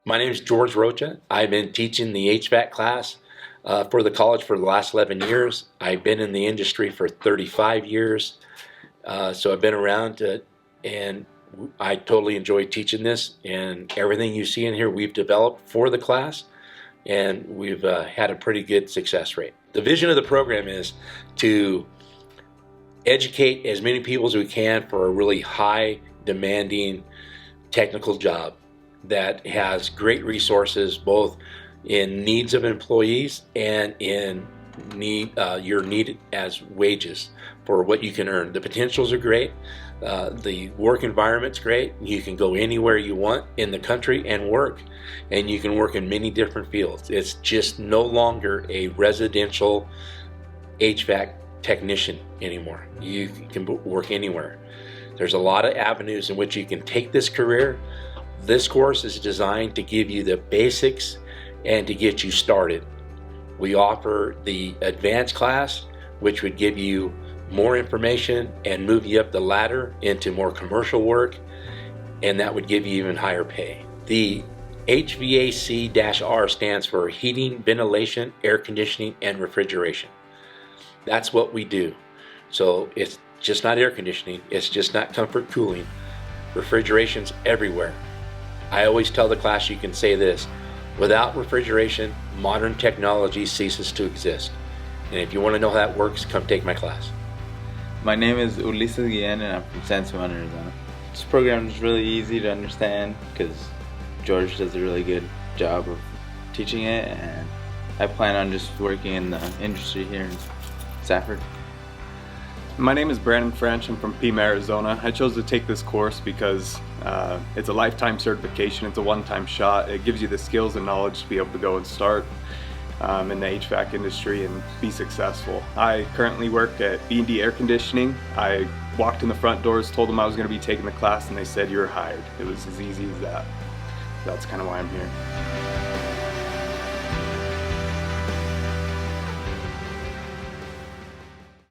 My name is George Rocha. I've been teaching the HVAC class for the college for the last 11 years. I've been in the industry for 35 years. So I've been around and I totally enjoy teaching this, and everything you see in here we've developed for the class, and we've had a pretty good success rate. The vision of the program is to educate as many people as we can for a really high demanding technical job that has great resources both in needs of employees and in your need as wages for what you can earn. The potentials are great. The work environment's great. You can go anywhere you want in the country and work, and you can work in many different fields. It's just no longer a residential HVAC technician anymore. You can work anywhere. There's a lot of avenues in which you can take this career. This course is designed to give you the basics and to get you started. We offer the advanced class, which would give you more information and move you up the ladder into more commercial work, and that would give you even higher pay. The HVAC-R stands for heating, ventilation, air conditioning, and refrigeration. That's what we do. So it's just not air conditioning, it's just not comfort cooling. Refrigeration's everywhere. I always tell the class, you can say this: without refrigeration, modern technology ceases to exist. And if you want to know how that works, come take my class. My name is Ulises Guillen and I'm from San Juan, Arizona. This program is really easy to understand because George does a really good job of teaching it, and I plan on just working in the industry here in Safford. My name is Brandon French. I'm from Pima, Arizona. I chose to take this course because it's a lifetime certification. It's a one-time shot. It gives you the skills and knowledge to be able to go and start in the HVAC industry and be successful. I currently work at B&D Air Conditioning. I walked in the front doors, told them I was going to be taking the class, and they said, "You're hired." It was as easy as that. That's kind of why I'm here.